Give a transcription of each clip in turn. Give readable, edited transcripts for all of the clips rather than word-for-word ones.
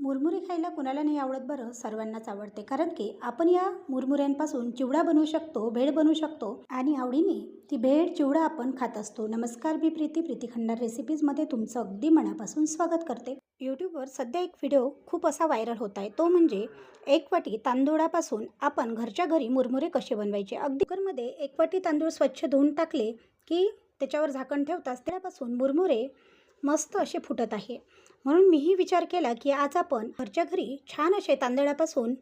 मुरमुरे खायला कुणाला नाही आवडत बरं, सर्वांनाच आवडते. कारण की आपण या मुरमुऱ्यांपासून चिवडा बनवू शकतो, भेळ बनवू शकतो आणि आवडीने ती भेळ चिवडा आपण खात असतो. नमस्कार, मी प्रीती खंडार रेसिपीजमध्ये तुमचं अगदी मनापासून स्वागत करते. यूट्यूबवर सध्या एक व्हिडिओ खूप असा व्हायरल होत आहे, तो म्हणजे 1 वाटी तांदूळापासून आपण घरच्या घरी मुरमुरे कसे बनवायचे. अगदी कुकरमध्ये 1 वाटी तांदूळ स्वच्छ धुवून टाकले की त्याच्यावर झाकण ठेवताच त्यापासून मुरमुरे मस्त असे फुटत आहे. म्हणून मीही विचार केला की आज आपण घरच्या घरी छान असे तांदळापासून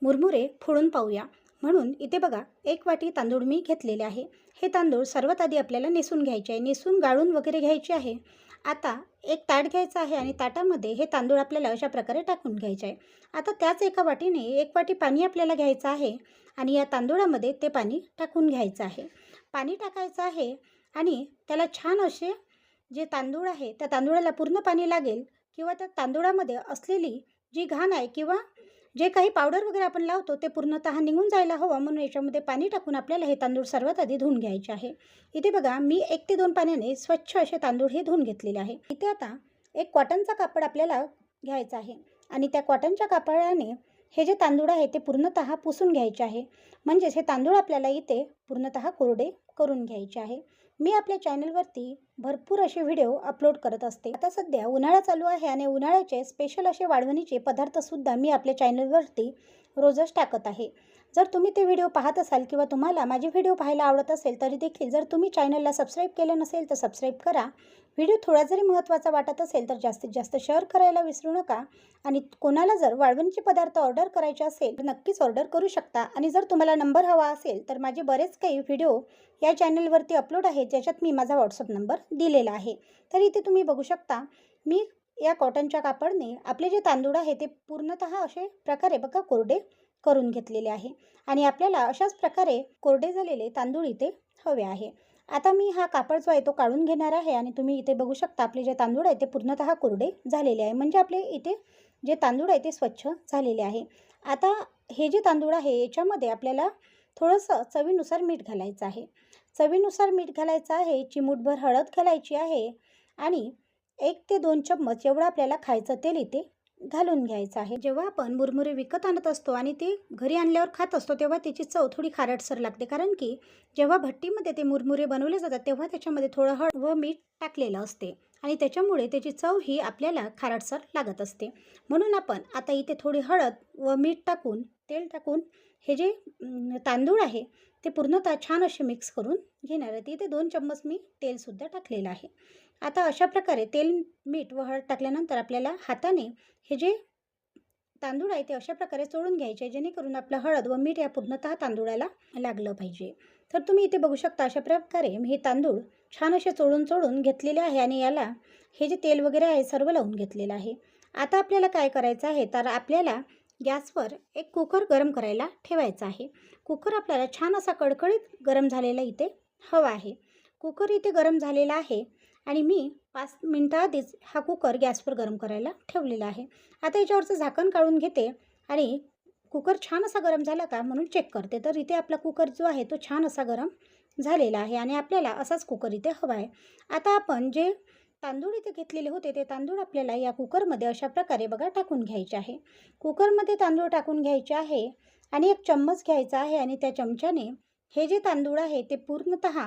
मुरमुरे फोडून पाहूया. म्हणून इथे बघा 1 वाटी तांदूळ मी घेतलेले आहे. हे तांदूळ सर्वात आधी आपल्याला नेसून घ्यायचे आहे, नेसून गाळून वगैरे घ्यायचे आहे. आता एक ताट घ्यायचं आहे आणि ताटामध्ये हे तांदूळ आपल्याला अशा प्रकारे टाकून घ्यायचे आहे. आता त्याच एका वाटीने 1 वाटी पाणी आपल्याला घ्यायचं आहे आणि या तांदूळामध्ये ते पाणी टाकून घ्यायचं आहे. पाणी टाकायचं आहे आणि त्याला छान असे जे तांदूळ आहे त्या तांदूळाला पूर्ण पाणी लागेल किंवा त्या तांदूळामध्ये असलेली जी घाण आहे किंवा जे काही पावडर वगैरे आपण लावतो ते पूर्णतः निघून जायला हवं. म्हणून याच्यामध्ये पाणी टाकून आपल्याला हे तांदूळ सर्वात आधी धुवून घ्यायचे आहे. इथे बघा मी 1 ते 2 पाण्याने स्वच्छ असे तांदूळ हे धुवून घेतलेले आहे. इथे आता एक कॉटनचा कापड आपल्याला घ्यायचा आहे आणि त्या कॉटनच्या कापडाने हे जे तांदूळ आहे ते पूर्णतः पुसून घ्यायचे आहे. म्हणजेच हे तांदूळ आपल्याला इथे पूर्णतः कोरडे करून घ्यायचे आहे. मी आपल्या चॅनलवरती भरपूर असे व्हिडिओ अपलोड करत असते. आता सध्या उन्हाळा चालू आहे आणि उन्हाळ्याचे स्पेशल असे वाळवणीचे पदार्थसुद्धा मी आपल्या चॅनलवरती रोजच टाकत आहे. जर तुम्ही ते व्हिडिओ पाहत असाल किंवा तुम्हाला माझे व्हिडिओ पाहायला आवडत असेल तरी देखील जर तुम्ही चॅनलला सबस्क्राईब केलं नसेल तर सबस्क्राईब करा. व्हिडिओ थोडा जरी महत्त्वाचा वाटत असेल तर जास्तीत जास्त शेअर करायला विसरू नका. आणि कोणाला जर वाळवणीचे पदार्थ ऑर्डर करायचे असेल तर नक्कीच ऑर्डर करू शकता. आणि जर तुम्हाला नंबर हवा असेल तर माझे बरेच काही व्हिडिओ या चॅनलवरती अपलोड आहेत, ज्याच्यात मी माझा व्हॉट्सअप नंबर दिलेला आहे. तर इथे तुम्ही बघू शकता मी या कॉटनच्या कापडने आपले जे तांदूळ आहे ते पूर्णतः असे प्रकारे बघा कोरडे करून घेतलेले आहे आणि आपल्याला अशाच प्रकारे कोरडे झालेले तांदूळ इथे हवे आहे. आता मी हा कापड जो आहे तो काढून घेणार आहे आणि तुम्ही इथे बघू शकता आपले जे तांदूळ आहे ते पूर्णतः कोरडे झालेले आहे. म्हणजे आपले इथे जे तांदूळ आहे ते स्वच्छ झालेले आहे. आता हे जे तांदूळ आहे याच्यामध्ये आपल्याला थोडंसं चवीनुसार मीठ घालायचं आहे. चवीनुसार मीठ घालायचं आहे, चिमूटभर हळद घालायची आहे आणि 1 ते 2 चम्मच एवढं आपल्याला खायचं तेल इथे घालून घ्यायचं आहे. जेव्हा आपण मुरमुरे विकत आणत असतो आणि ते घरी आणल्यावर खात असतो तेव्हा त्याची चव थोडी खारटसर लागते. कारण की जेव्हा भट्टीमध्ये ते मुरमुरे बनवले जातात तेव्हा त्याच्यामध्ये थोडं हळद व मीठ टाकलेलं असते आणि त्याच्यामुळे त्याची चव ही आपल्याला खारटसर लागत असते. म्हणून आपण आता इथे थोडी हळद व मीठ टाकून तेल टाकून हे जे तांदूळ आहे ते पूर्णतः छान असे मिक्स करून घेणार आहे. इथे 2 चम्मच मी तेलसुद्धा टाकलेलं आहे. आता अशा प्रकारे तेल, मीठ व हळद टाकल्यानंतर आपल्याला हाताने हे जे तांदूळ आहे ते अशा प्रकारे चोळून घ्यायचे, जेणेकरून आपलं हळद व मीठ या पूर्णतः तांदूळाला लागलं पाहिजे. तर तुम्ही इथे बघू शकता अशा प्रकारे मी हे तांदूळ छान असे चोळून घेतलेले आहे आणि याला हे जे तेल वगैरे आहे सर्व लावून घेतलेलं आहे. आता आपल्याला काय करायचं आहे तर आपल्याला गॅसवर एक कुकर गरम करायला ठेवायचा आहे. कुकर आपल्याला छान असा कडकडीत गरम झालेला इथे हवा आहे. कुकर इथे गरम झालेला आहे आणि मी 5 मिनटं आधीच हा कुकर गॅसवर गरम करायला ठेवलेला आहे. आता याच्यावरचं झाकण काढून घेते आणि कुकर छान असा गरम झाला का म्हणून चेक करते. तर इथे आपला कुकर जो आहे तो छान असा गरम झालेला आहे आणि आपल्याला असाच कुकर इथे हवा आहे. आता आपण जे तांदूळ इथे घेतलेले होते ते तांदूळ आपल्याला या कुकरमध्ये अशा प्रकारे बघा टाकून घ्यायचे आहे. कुकरमध्ये तांदूळ टाकून घ्यायचे आहे आणि एक चम्मच घ्यायचा आहे आणि त्या चमच्याने हे जे तांदूळ आहे ते पूर्णतः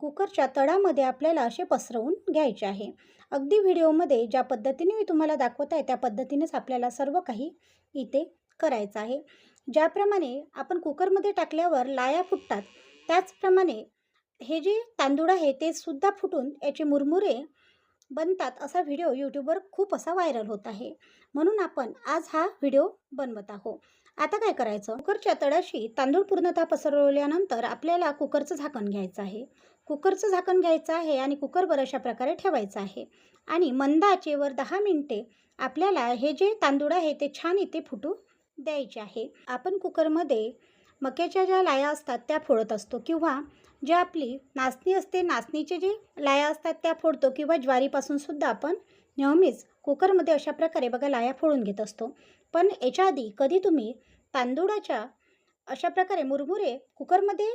कुकरच्या तळामध्ये आपल्याला असे पसरवून घ्यायचे आहे. अगदी व्हिडिओमध्ये ज्या पद्धतीने मी तुम्हाला दाखवत आहे त्या पद्धतीनेच आपल्याला सर्व काही इथे करायचं आहे. ज्याप्रमाणे आपण कुकरमध्ये टाकल्यावर लाया फुटतात त्याचप्रमाणे हे जे तांदूळ आहे ते सुद्धा फुटून याचे मुरमुरे बनतात असा व्हिडिओ यूट्यूबवर खूप असा व्हायरल होत आहे. म्हणून आपण आज हा व्हिडिओ बनवत आहोत. आता काय करायचं, कुकरच्या तळाशी तांदूळ पूर्णतः पसरवल्यानंतर आपल्याला कुकरचं झाकण घ्यायचं आहे. कुकरचं झाकण घ्यायचं आहे आणि कुकरवर अशा प्रकारे ठेवायचं आहे आणि मंद आचेवर 10 मिनिटे आपल्याला हे जे तांदूळ आहे ते छान इथे फुटू द्यायचे आहे. आपण कुकरमध्ये मक्याच्या ज्या लाया असतात त्या फोडत असतो किंवा जे आपली नाचणी असते नाचणीचे जे लाया असतात त्या फोडतो किंवा ज्वारीपासून सुद्धा आपण नेहमीच कुकरमध्ये अशा प्रकारे बघा लाया फोडून घेत असतो. पण याच्या आधी कधी तुम्ही तांदूळाच्या अशा प्रकारे मुरमुरे कुकरमध्ये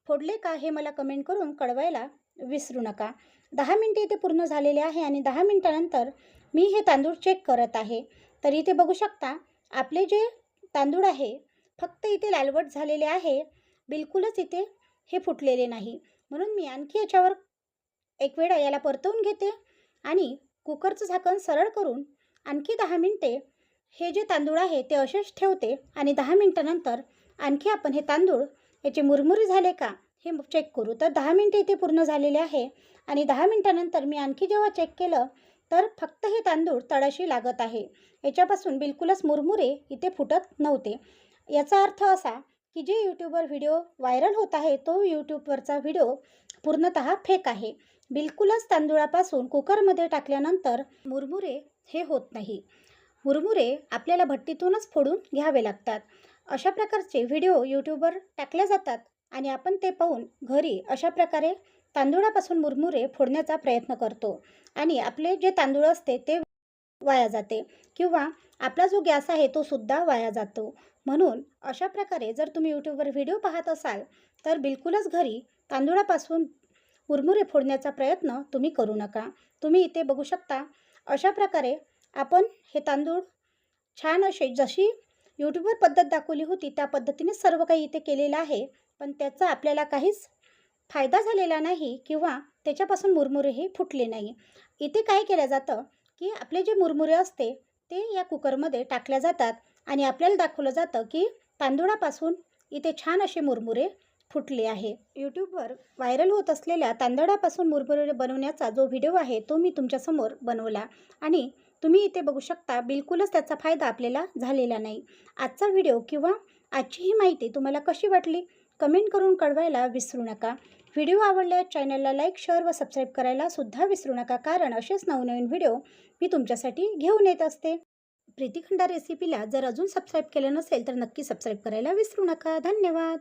फोडले का हे मला कमेंट करून कळवायला विसरू नका. 10 मिनिटे इथे पूर्ण झालेले आहे आणि 10 मिनिटानंतर मी हे तांदूळ चेक करत आहे. तर इथे बघू शकता आपले जे तांदूळ आहे फक्त इथे लालवट झालेले आहे, बिलकुलच इथे हे फुटलेले नाही. म्हणून मी आणखी याच्यावर एक वेळा याला परतवून घेते आणि कुकरचं झाकण सरळ करून आणखी 10 मिनिटे हे जे तांदूळ आहे ते असेच ठेवते आणि 10 मिनिटानंतर आणखी आपण हे तांदूळ याचे मुरमुरे झाले का हे चेक करू. तर 10 मिनिटे इथे पूर्ण झालेले आहे आणि 10 मिनिटानंतर मी आणखी जेव्हा चेक केलं तर फक्त हे तांदूळ तळाशी लागत आहे. याच्यापासून बिलकुलच मुरमुरे इथे फुटत नव्हते. याचा अर्थ असा की जे यूट्यूबवर व्हिडिओ व्हायरल होत आहे तो यूट्यूबवरचा व्हिडिओ पूर्णतः फेक आहे. बिलकुलच तांदूळापासून कुकरमध्ये टाकल्यानंतर मुरमुरे हे होत नाही. मुरमुरे आपल्याला भट्टीतूनच फोडून घ्यावे लागतात. अशा प्रकारचे व्हिडिओ यूट्यूबवर टाकले जातात आणि आपण ते पाहून घरी अशा प्रकारे तांदूळापासून मुरमुरे फोडण्याचा प्रयत्न करतो आणि आपले जे तांदूळ असते ते वाया जाते किंवा आपला जो गॅस आहे तो सुद्धा वाया जातो. म्हणून अशा प्रकारे जर तुम्ही यूट्यूबवर व्हिडिओ पाहत असाल तर बिलकुलच घरी तांदूळापासून मुरमुरे फोडण्याचा प्रयत्न तुम्ही करू नका. तुम्ही इथे बघू शकता अशा प्रकारे आपण हे तांदूळ छान असे जशी यूट्यूबवर पद्धत दाखवली होती त्या पद्धतीने सर्व काही इथे केलेलं आहे, पण त्याचा आपल्याला काहीच फायदा झालेला नाही किंवा त्याच्यापासून मुरमुरेही फुटले नाही. इथे काय केलं जातं की आपले जे मुरमुरे असते ते या कुकरमध्ये टाकल्या जातात आणि आपल्याला दाखवलं जातं की तांदूळापासून इथे छान असे मुरमुरे फुटले आहे. यूट्यूबवर व्हायरल होत असलेल्या तांदळापासून मुरमुरे बनवण्याचा जो व्हिडिओ आहे तो मी तुमच्यासमोर बनवला आणि तुम्ही इथे बघू शकता बिलकुलच त्याचा फायदा आपल्याला झालेला नाही. आजचा व्हिडिओ किंवा आजची ही माहिती तुम्हाला कशी वाटली कमेंट करून कळवायला विसरू नका. व्हिडिओ आवडल्यास चॅनलला लाईक, शेअर व सबस्क्राईब करायला सुद्धा विसरू नका, कारण असेच नवनवीन व्हिडिओ मी तुमच्यासाठी घेऊन येत असते. प्रीती खंडार रेसिपीला जर अजून सबस्क्राईब केलं नसेल तर नक्की सबस्क्राईब करायला विसरू नका. धन्यवाद.